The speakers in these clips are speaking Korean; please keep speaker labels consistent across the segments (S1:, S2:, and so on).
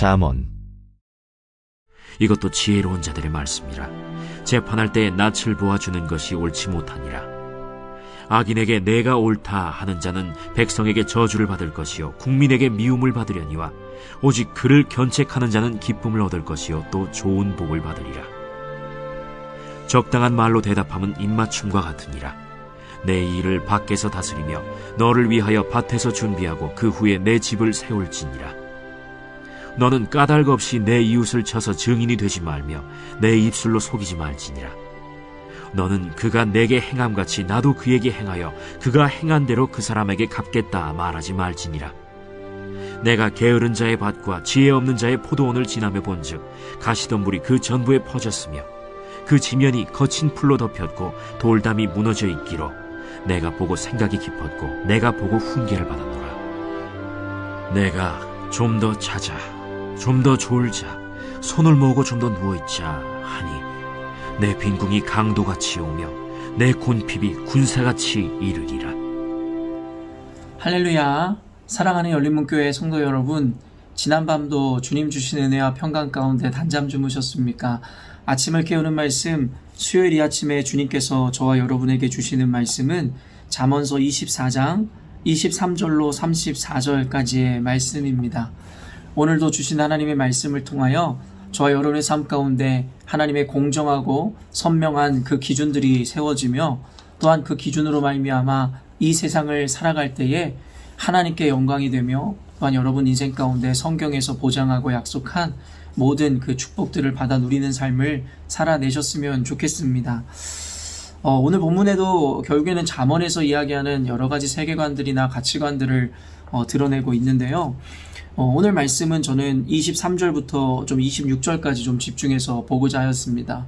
S1: 잠언.
S2: 이것도 지혜로운 자들의 말씀이라. 재판할 때에 낯을 보아주는 것이 옳지 못하니라. 악인에게 내가 옳다 하는 자는 백성에게 저주를 받을 것이요 국민에게 미움을 받으려니와 오직 그를 견책하는 자는 기쁨을 얻을 것이요 또 좋은 복을 받으리라. 적당한 말로 대답함은 입맞춤과 같으니라. 내 일을 밖에서 다스리며 너를 위하여 밭에서 준비하고 그 후에 내 집을 세울지니라. 너는 까닭 없이 내 이웃을 쳐서 증인이 되지 말며 내 입술로 속이지 말지니라. 너는 그가 내게 행함같이 나도 그에게 행하여 그가 행한 대로 그 사람에게 갚겠다 말하지 말지니라. 내가 게으른 자의 밭과 지혜 없는 자의 포도원을 지나며 본즉 가시덤불이 그 전부에 퍼졌으며 그 지면이 거친 풀로 덮였고 돌담이 무너져 있기로 내가 보고 생각이 깊었고 내가 보고 훈계를 받았노라. 내가 좀 더 자자, 좀 더 졸자, 손을 모으고 좀 더 누워있자 하니 내 빈궁이 강도같이 오며 내 곤핍이 군사같이 이르리라.
S3: 할렐루야. 사랑하는 열린문교회 성도 여러분, 지난밤도 주님 주신 은혜와 평강 가운데 단잠 주무셨습니까? 아침을 깨우는 말씀, 수요일 이 아침에 주님께서 저와 여러분에게 주시는 말씀은 잠언서 24장 23절로 34절까지의 말씀입니다. 오늘도 주신 하나님의 말씀을 통하여 저와 여러분의 삶 가운데 하나님의 공정하고 선명한 그 기준들이 세워지며 또한 그 기준으로 말미암아 이 세상을 살아갈 때에 하나님께 영광이 되며 또한 여러분 인생 가운데 성경에서 보장하고 약속한 모든 그 축복들을 받아 누리는 삶을 살아내셨으면 좋겠습니다. 오늘 본문에도 결국에는 잠언에서 이야기하는 여러 가지 세계관들이나 가치관들을 드러내고 있는데요. 오늘 말씀은 저는 23절부터 좀 26절까지 좀 집중해서 보고자 하였습니다.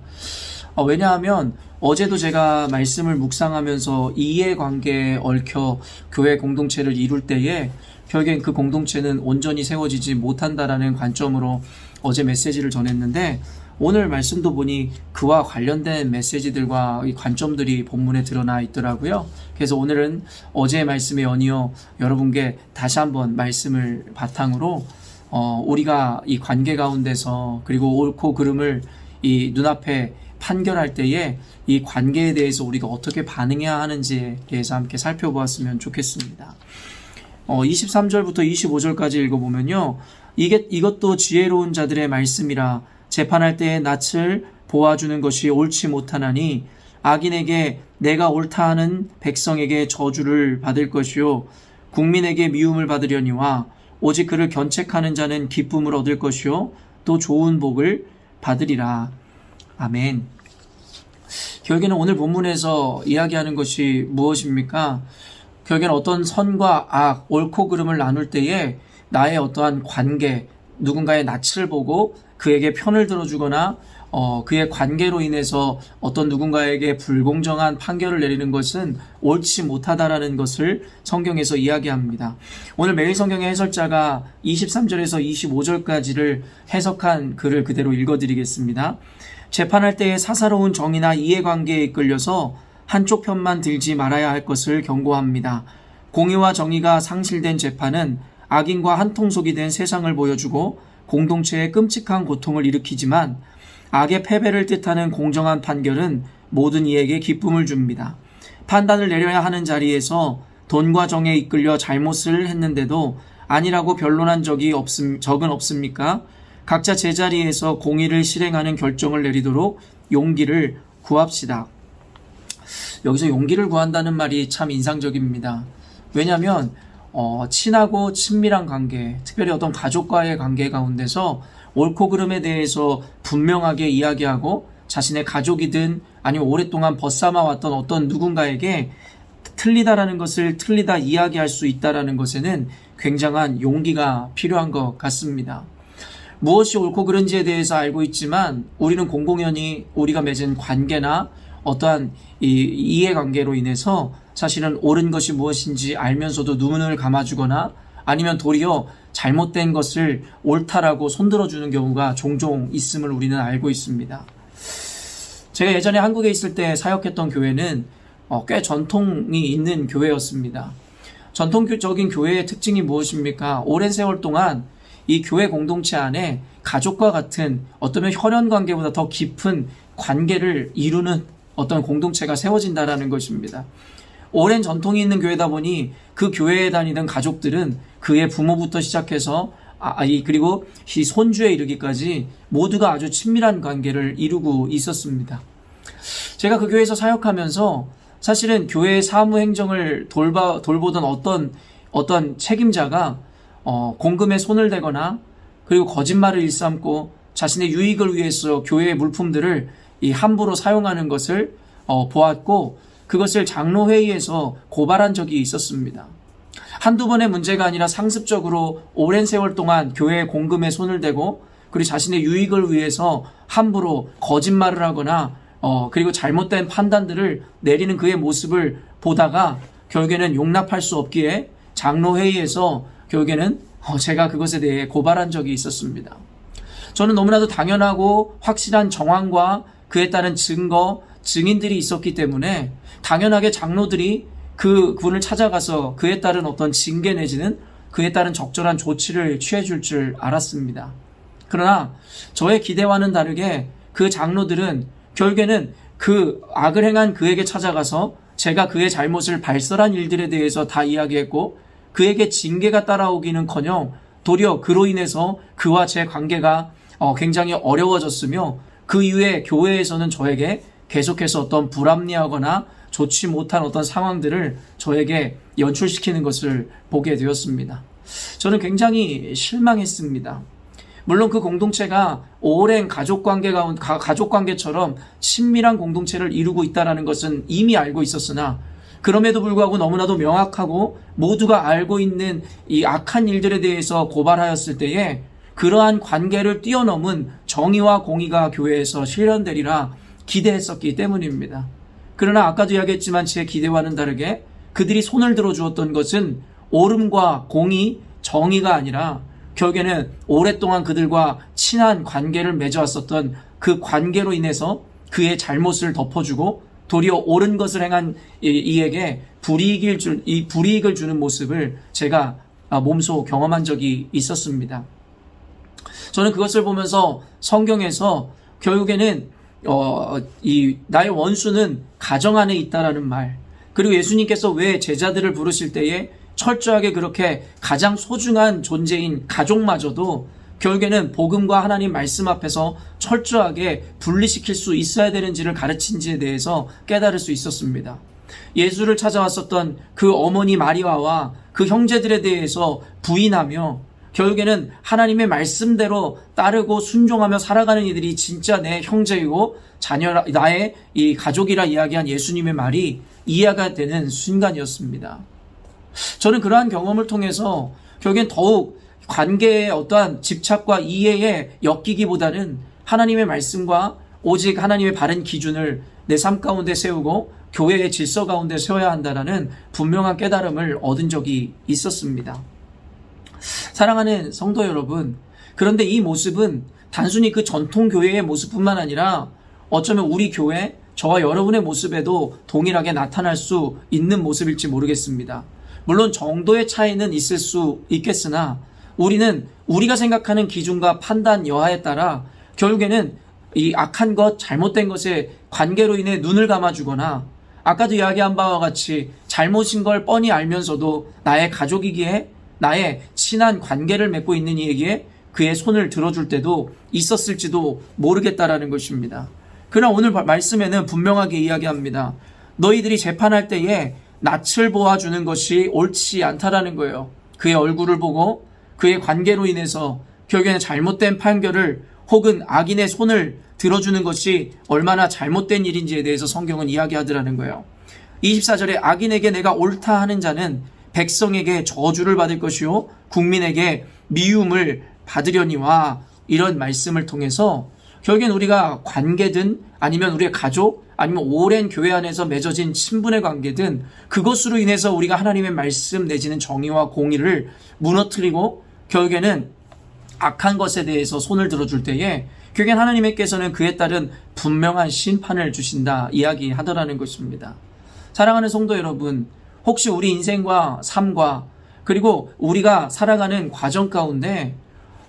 S3: 왜냐하면 어제도 제가 말씀을 묵상하면서 이해관계에 얽혀 교회 공동체를 이룰 때에 결국엔 그 공동체는 온전히 세워지지 못한다라는 관점으로 어제 메시지를 전했는데 오늘 말씀도 보니 그와 관련된 메시지들과 이 관점들이 본문에 드러나 있더라고요. 그래서 오늘은 어제의 말씀에 연이어 여러분께 다시 한번 말씀을 바탕으로 우리가 이 관계 가운데서 그리고 옳고 그름을 이 눈앞에 판결할 때에 이 관계에 대해서 우리가 어떻게 반응해야 하는지에 대해서 함께 살펴보았으면 좋겠습니다. 23절부터 25절까지 읽어보면요. 이것도 지혜로운 자들의 말씀이라. 재판할 때에 낯을 보아주는 것이 옳지 못하나니 악인에게 내가 옳다 하는 백성에게 저주를 받을 것이요 국민에게 미움을 받으려니와 오직 그를 견책하는 자는 기쁨을 얻을 것이요 또 좋은 복을 받으리라. 아멘. 결국에는 오늘 본문에서 이야기하는 것이 무엇입니까? 결국에는 어떤 선과 악, 옳고 그름을 나눌 때에 나의 어떠한 관계, 누군가의 낯을 보고 그에게 편을 들어주거나 그의 관계로 인해서 어떤 누군가에게 불공정한 판결을 내리는 것은 옳지 못하다라는 것을 성경에서 이야기합니다. 오늘 매일 성경의 해설자가 23절에서 25절까지를 해석한 글을 그대로 읽어드리겠습니다. 재판할 때의 사사로운 정의나 이해관계에 이끌려서 한쪽 편만 들지 말아야 할 것을 경고합니다. 공의와 정의가 상실된 재판은 악인과 한통속이 된 세상을 보여주고 공동체에 끔찍한 고통을 일으키지만 악의 패배를 뜻하는 공정한 판결은 모든 이에게 기쁨을 줍니다. 판단을 내려야 하는 자리에서 돈과 정에 이끌려 잘못을 했는데도 아니라고 변론한 적은 없습니까? 각자 제자리에서 공의를 실행하는 결정을 내리도록 용기를 구합시다. 여기서 용기를 구한다는 말이 참 인상적입니다. 왜냐하면 친하고 친밀한 관계, 특별히 어떤 가족과의 관계 가운데서 옳고 그름에 대해서 분명하게 이야기하고 자신의 가족이든 아니면 오랫동안 벗삼아왔던 어떤 누군가에게 틀리다라는 것을 틀리다 이야기할 수 있다라는 것에는 굉장한 용기가 필요한 것 같습니다. 무엇이 옳고 그른지에 대해서 알고 있지만 우리는 공공연히 우리가 맺은 관계나 어떠한 이해관계로 인해서 사실은 옳은 것이 무엇인지 알면서도 눈을 감아주거나 아니면 도리어 잘못된 것을 옳다라고 손들어주는 경우가 종종 있음을 우리는 알고 있습니다. 제가 예전에 한국에 있을 때 사역했던 교회는 꽤 전통이 있는 교회였습니다. 전통적인 교회의 특징이 무엇입니까? 오랜 세월 동안 이 교회 공동체 안에 가족과 같은 어쩌면 혈연 관계보다 더 깊은 관계를 이루는 어떤 공동체가 세워진다라는 것입니다. 오랜 전통이 있는 교회다 보니 그 교회에 다니던 가족들은 그의 부모부터 시작해서 그리고 이 손주에 이르기까지 모두가 아주 친밀한 관계를 이루고 있었습니다. 제가 그 교회에서 사역하면서 사실은 교회의 사무 행정을 돌보던 어떤 책임자가 공금에 손을 대거나 그리고 거짓말을 일삼고 자신의 유익을 위해서 교회의 물품들을 함부로 사용하는 것을 보았고 그것을 장로회의에서 고발한 적이 있었습니다. 한두 번의 문제가 아니라 상습적으로 오랜 세월 동안 교회의 공금에 손을 대고 그리고 자신의 유익을 위해서 함부로 거짓말을 하거나 그리고 잘못된 판단들을 내리는 그의 모습을 보다가 결국에는 용납할 수 없기에 장로회의에서 결국에는 제가 그것에 대해 고발한 적이 있었습니다. 저는 너무나도 당연하고 확실한 정황과 그에 따른 증거, 증인들이 있었기 때문에 당연하게 장로들이 그분을 찾아가서 그에 따른 어떤 징계 내지는 그에 따른 적절한 조치를 취해줄 줄 알았습니다. 그러나 저의 기대와는 다르게 그 장로들은 결국에는 그 악을 행한 그에게 찾아가서 제가 그의 잘못을 발설한 일들에 대해서 다 이야기했고 그에게 징계가 따라오기는커녕 도리어 그로 인해서 그와 제 관계가 굉장히 어려워졌으며 그 이후에 교회에서는 저에게 계속해서 어떤 불합리하거나 좋지 못한 어떤 상황들을 저에게 연출시키는 것을 보게 되었습니다. 저는 굉장히 실망했습니다. 물론 그 공동체가 오랜 가족관계처럼 친밀한 공동체를 이루고 있다는 것은 이미 알고 있었으나 그럼에도 불구하고 너무나도 명확하고 모두가 알고 있는 이 악한 일들에 대해서 고발하였을 때에 그러한 관계를 뛰어넘은 정의와 공의가 교회에서 실현되리라 기대했었기 때문입니다. 그러나 아까도 이야기했지만 제 기대와는 다르게 그들이 손을 들어주었던 것은 옳음과 공의, 정의가 아니라 결국에는 오랫동안 그들과 친한 관계를 맺어왔었던 그 관계로 인해서 그의 잘못을 덮어주고 도리어 옳은 것을 행한 이에게 불이익을 주는 모습을 제가 몸소 경험한 적이 있었습니다. 저는 그것을 보면서 성경에서 결국에는 나의 원수는 가정 안에 있다라는 말, 그리고 예수님께서 왜 제자들을 부르실 때에 철저하게 그렇게 가장 소중한 존재인 가족마저도 결국에는 복음과 하나님 말씀 앞에서 철저하게 분리시킬 수 있어야 되는지를 가르친지에 대해서 깨달을 수 있었습니다. 예수를 찾아왔었던 그 어머니 마리아와 그 형제들에 대해서 부인하며 결국에는 하나님의 말씀대로 따르고 순종하며 살아가는 이들이 진짜 내 형제이고 나의 이 가족이라 이야기한 예수님의 말이 이해가 되는 순간이었습니다. 저는 그러한 경험을 통해서 결국엔 더욱 관계의 어떠한 집착과 이해에 엮이기보다는 하나님의 말씀과 오직 하나님의 바른 기준을 내 삶 가운데 세우고 교회의 질서 가운데 세워야 한다는 분명한 깨달음을 얻은 적이 있었습니다. 사랑하는 성도 여러분, 그런데 이 모습은 단순히 그 전통 교회의 모습뿐만 아니라 어쩌면 우리 교회, 저와 여러분의 모습에도 동일하게 나타날 수 있는 모습일지 모르겠습니다. 물론 정도의 차이는 있을 수 있겠으나 우리는 우리가 생각하는 기준과 판단 여하에 따라 결국에는 이 악한 것, 잘못된 것에 관계로 인해 눈을 감아주거나 아까도 이야기한 바와 같이 잘못인 걸 뻔히 알면서도 나의 가족이기에 나의 친한 관계를 맺고 있는 이에게 그의 손을 들어줄 때도 있었을지도 모르겠다라는 것입니다. 그러나 오늘 말씀에는 분명하게 이야기합니다. 너희들이 재판할 때에 낯을 보아주는 것이 옳지 않다라는 거예요. 그의 얼굴을 보고 그의 관계로 인해서 결국에는 잘못된 판결을 혹은 악인의 손을 들어주는 것이 얼마나 잘못된 일인지에 대해서 성경은 이야기하더라는 거예요. 24절에 악인에게 내가 옳다 하는 자는 백성에게 저주를 받을 것이요 국민에게 미움을 받으려니와, 이런 말씀을 통해서 결국엔 우리가 관계든 아니면 우리의 가족 아니면 오랜 교회 안에서 맺어진 친분의 관계든 그것으로 인해서 우리가 하나님의 말씀 내지는 정의와 공의를 무너뜨리고 결국에는 악한 것에 대해서 손을 들어줄 때에 결국엔 하나님께서는 그에 따른 분명한 심판을 주신다 이야기하더라는 것입니다. 사랑하는 성도 여러분, 혹시 우리 인생과 삶과 그리고 우리가 살아가는 과정 가운데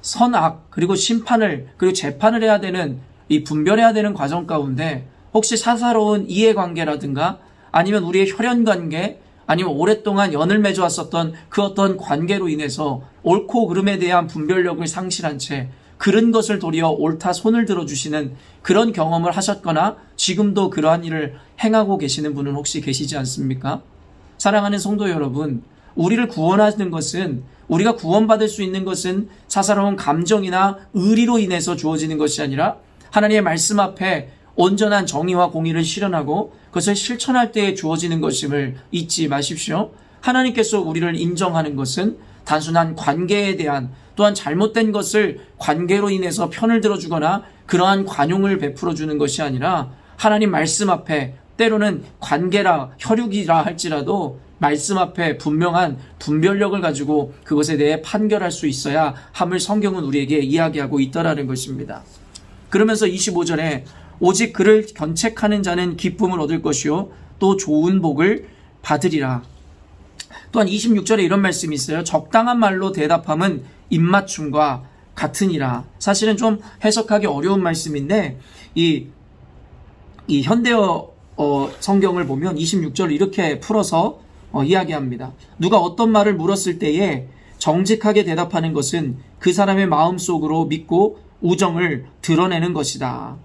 S3: 선악 그리고 심판을 그리고 재판을 해야 되는 이 분별해야 되는 과정 가운데 혹시 사사로운 이해관계라든가 아니면 우리의 혈연관계 아니면 오랫동안 연을 맺어왔었던 그 어떤 관계로 인해서 옳고 그름에 대한 분별력을 상실한 채 그런 것을 도리어 옳다 손을 들어주시는 그런 경험을 하셨거나 지금도 그러한 일을 행하고 계시는 분은 혹시 계시지 않습니까? 사랑하는 성도 여러분, 우리를 구원하는 것은 우리가 구원받을 수 있는 것은 사사로운 감정이나 의리로 인해서 주어지는 것이 아니라 하나님의 말씀 앞에 온전한 정의와 공의를 실현하고 그것을 실천할 때에 주어지는 것임을 잊지 마십시오. 하나님께서 우리를 인정하는 것은 단순한 관계에 대한 또한 잘못된 것을 관계로 인해서 편을 들어주거나 그러한 관용을 베풀어주는 것이 아니라 하나님 말씀 앞에 때로는 관계라 혈육이라 할지라도 말씀 앞에 분명한 분별력을 가지고 그것에 대해 판결할 수 있어야 함을 성경은 우리에게 이야기하고 있다라는 것입니다. 그러면서 25절에 오직 그를 견책하는 자는 기쁨을 얻을 것이요 또 좋은 복을 받으리라. 또한 26절에 이런 말씀이 있어요. 적당한 말로 대답함은 입맞춤과 같으니라. 사실은 좀 해석하기 어려운 말씀인데 이 현대어 성경을 보면 26절을 이렇게 풀어서 이야기합니다. 누가 어떤 말을 물었을 때에 정직하게 대답하는 것은 그 사람의 마음속으로 믿고 우정을 드러내는 것이다.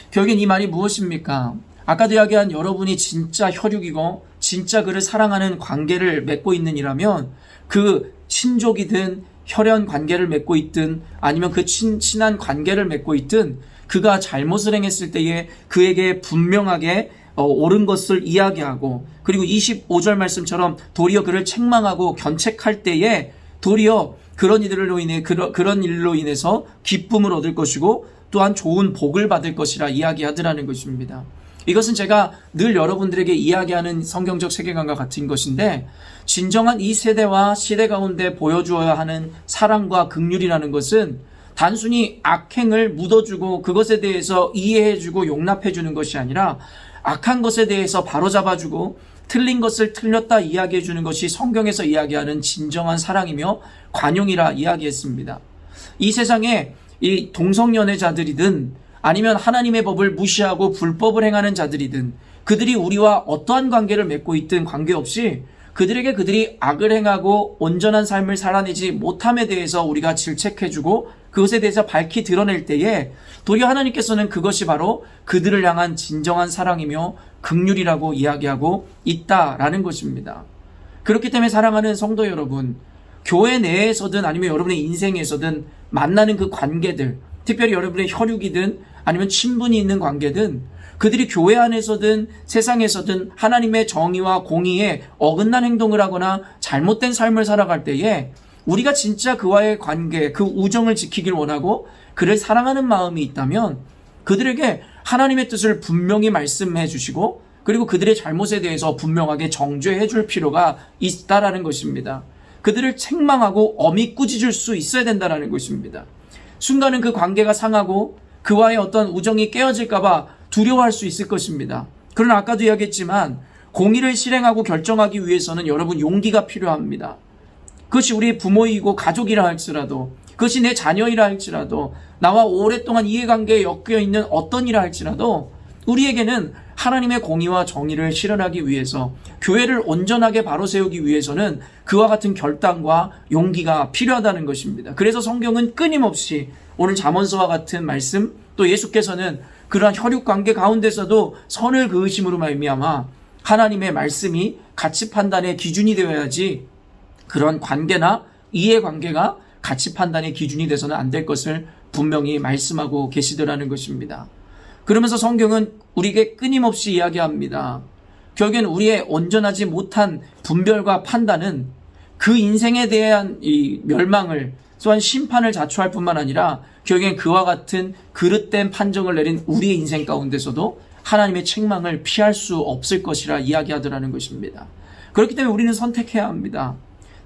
S3: 결국엔 이 말이 무엇입니까? 아까도 이야기한 여러분이 진짜 혈육이고 진짜 그를 사랑하는 관계를 맺고 있는 이라면 그 친족이든 혈연 관계를 맺고 있든 아니면 그 친한 관계를 맺고 있든 그가 잘못을 행했을 때에 그에게 분명하게 옳은 것을 이야기하고 그리고 25절 말씀처럼 도리어 그를 책망하고 견책할 때에 도리어 그런 일로 인해서 기쁨을 얻을 것이고 또한 좋은 복을 받을 것이라 이야기하더라는 것입니다. 이것은 제가 늘 여러분들에게 이야기하는 성경적 세계관과 같은 것인데 진정한 이 세대와 시대 가운데 보여주어야 하는 사랑과 긍휼이라는 것은 단순히 악행을 묻어주고 그것에 대해서 이해해주고 용납해주는 것이 아니라 악한 것에 대해서 바로잡아주고 틀린 것을 틀렸다 이야기해주는 것이 성경에서 이야기하는 진정한 사랑이며 관용이라 이야기했습니다. 이 세상에 이 동성연애자들이든 아니면 하나님의 법을 무시하고 불법을 행하는 자들이든 그들이 우리와 어떠한 관계를 맺고 있든 관계없이 그들에게 그들이 악을 행하고 온전한 삶을 살아내지 못함에 대해서 우리가 질책해주고 그것에 대해서 밝히 드러낼 때에 도리어 하나님께서는 그것이 바로 그들을 향한 진정한 사랑이며 긍휼이라고 이야기하고 있다라는 것입니다. 그렇기 때문에 사랑하는 성도 여러분, 교회 내에서든 아니면 여러분의 인생에서든 만나는 그 관계들, 특별히 여러분의 혈육이든 아니면 친분이 있는 관계든 그들이 교회 안에서든 세상에서든 하나님의 정의와 공의에 어긋난 행동을 하거나 잘못된 삶을 살아갈 때에 우리가 진짜 그와의 관계, 그 우정을 지키길 원하고 그를 사랑하는 마음이 있다면 그들에게 하나님의 뜻을 분명히 말씀해 주시고 그리고 그들의 잘못에 대해서 분명하게 정죄해 줄 필요가 있다라는 것입니다. 그들을 책망하고 엄히 꾸짖을 수 있어야 된다라는 것입니다. 순간은 그 관계가 상하고 그와의 어떤 우정이 깨어질까봐 두려워할 수 있을 것입니다. 그러나 아까도 이야기했지만 공의를 실행하고 결정하기 위해서는 여러분 용기가 필요합니다. 그것이 우리 부모이고 가족이라 할지라도 그것이 내 자녀이라 할지라도 나와 오랫동안 이해관계에 엮여 있는 어떤 일이라 할지라도 우리에게는 하나님의 공의와 정의를 실현하기 위해서 교회를 온전하게 바로 세우기 위해서는 그와 같은 결단과 용기가 필요하다는 것입니다. 그래서 성경은 끊임없이 오늘 잠언서와 같은 말씀 또 예수께서는 그러한 혈육관계 가운데서도 선을 그으심으로 말미암아 하나님의 말씀이 가치 판단의 기준이 되어야지 그런 관계나 이해관계가 가치 판단의 기준이 돼서는 안 될 것을 분명히 말씀하고 계시더라는 것입니다. 그러면서 성경은 우리에게 끊임없이 이야기합니다. 결국엔 우리의 온전하지 못한 분별과 판단은 그 인생에 대한 이 멸망을 또한 심판을 자초할 뿐만 아니라 결국엔 그와 같은 그릇된 판정을 내린 우리의 인생 가운데서도 하나님의 책망을 피할 수 없을 것이라 이야기하더라는 것입니다. 그렇기 때문에 우리는 선택해야 합니다.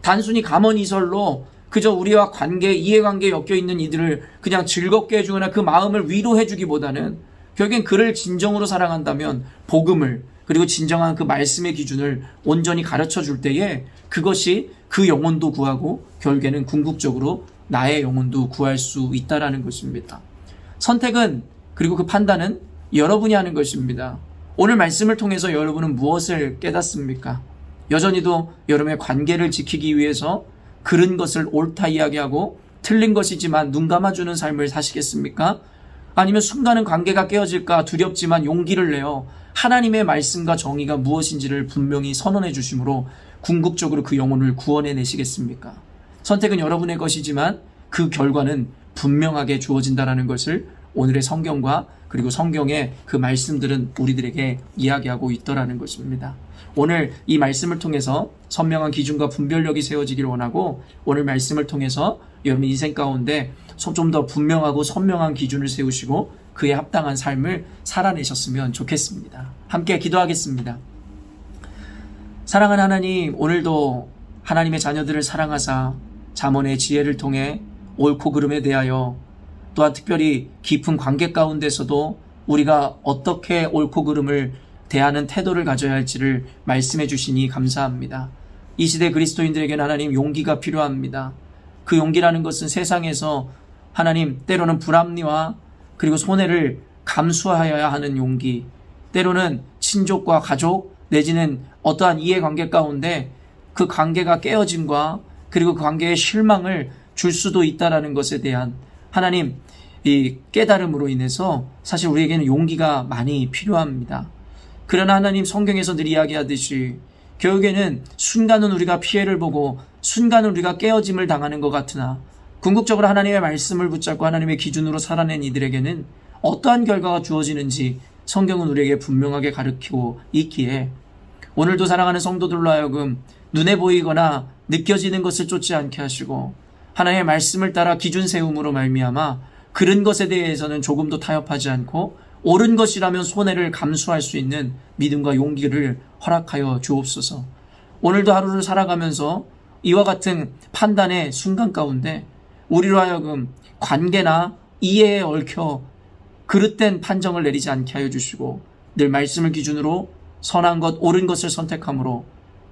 S3: 단순히 감언이설로 그저 우리와 이해관계에 엮여있는 이들을 그냥 즐겁게 해주거나 그 마음을 위로해주기보다는 결국엔 그를 진정으로 사랑한다면 복음을 그리고 진정한 그 말씀의 기준을 온전히 가르쳐 줄 때에 그것이 그 영혼도 구하고 결국에는 궁극적으로 나의 영혼도 구할 수 있다라는 것입니다. 선택은 그리고 그 판단은 여러분이 하는 것입니다. 오늘 말씀을 통해서 여러분은 무엇을 깨닫습니까? 여전히도 여러분의 관계를 지키기 위해서 그른 것을 옳다 이야기하고 틀린 것이지만 눈 감아주는 삶을 사시겠습니까? 아니면 순간은 관계가 깨어질까 두렵지만 용기를 내어 하나님의 말씀과 정의가 무엇인지를 분명히 선언해 주심으로 궁극적으로 그 영혼을 구원해 내시겠습니까? 선택은 여러분의 것이지만 그 결과는 분명하게 주어진다는 것을 오늘의 성경과 그리고 성경의 그 말씀들은 우리들에게 이야기하고 있더라는 것입니다. 오늘 이 말씀을 통해서 선명한 기준과 분별력이 세워지기를 원하고 오늘 말씀을 통해서 여러분 인생 가운데 좀 더 분명하고 선명한 기준을 세우시고 그에 합당한 삶을 살아내셨으면 좋겠습니다. 함께 기도하겠습니다. 사랑하는 하나님, 오늘도 하나님의 자녀들을 사랑하사 잠언의 지혜를 통해 옳고 그름에 대하여 또한 특별히 깊은 관계 가운데서도 우리가 어떻게 옳고 그름을 대하는 태도를 가져야 할지를 말씀해 주시니 감사합니다. 이 시대 그리스도인들에게는 하나님 용기가 필요합니다. 그 용기라는 것은 세상에서 하나님 때로는 불합리와 그리고 손해를 감수하여야 하는 용기, 때로는 친족과 가족 내지는 어떠한 이해관계 가운데 그 관계가 깨어짐과 그리고 그 관계에 실망을 줄 수도 있다라는 것에 대한 하나님 이 깨달음으로 인해서 사실 우리에게는 용기가 많이 필요합니다. 그러나 하나님 성경에서 늘 이야기하듯이 결국에는 순간은 우리가 피해를 보고 순간은 우리가 깨어짐을 당하는 것 같으나 궁극적으로 하나님의 말씀을 붙잡고 하나님의 기준으로 살아낸 이들에게는 어떠한 결과가 주어지는지 성경은 우리에게 분명하게 가르치고 있기에 오늘도 사랑하는 성도들로 하여금 눈에 보이거나 느껴지는 것을 쫓지 않게 하시고 하나님의 말씀을 따라 기준 세움으로 말미암아 그른 것에 대해서는 조금도 타협하지 않고 옳은 것이라면 손해를 감수할 수 있는 믿음과 용기를 허락하여 주옵소서. 오늘도 하루를 살아가면서 이와 같은 판단의 순간 가운데 우리로 하여금 관계나 이해에 얽혀 그릇된 판정을 내리지 않게 하여 주시고 늘 말씀을 기준으로 선한 것, 옳은 것을 선택함으로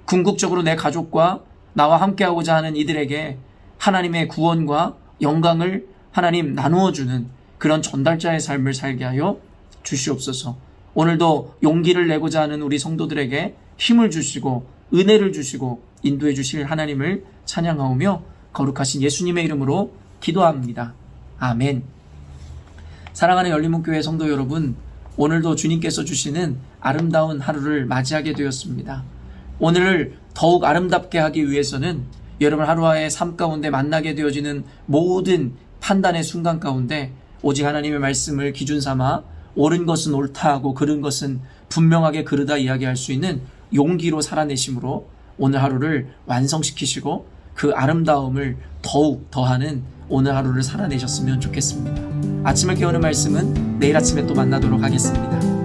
S3: 궁극적으로 내 가족과 나와 함께하고자 하는 이들에게 하나님의 구원과 영광을 하나님 나누어주는 그런 전달자의 삶을 살게 하여 주시옵소서. 오늘도 용기를 내고자 하는 우리 성도들에게 힘을 주시고 은혜를 주시고 인도해 주실 하나님을 찬양하오며 거룩하신 예수님의 이름으로 기도합니다. 아멘. 사랑하는 열린문교회 성도 여러분, 오늘도 주님께서 주시는 아름다운 하루를 맞이하게 되었습니다. 오늘을 더욱 아름답게 하기 위해서는 여러분 하루와의 삶 가운데 만나게 되어지는 모든 판단의 순간 가운데 오직 하나님의 말씀을 기준 삼아 옳은 것은 옳다 하고 그른 것은 분명하게 그르다 이야기할 수 있는 용기로 살아내심으로 오늘 하루를 완성시키시고 그 아름다움을 더욱 더하는 오늘 하루를 살아내셨으면 좋겠습니다. 아침을 깨우는 말씀은 내일 아침에 또 만나도록 하겠습니다.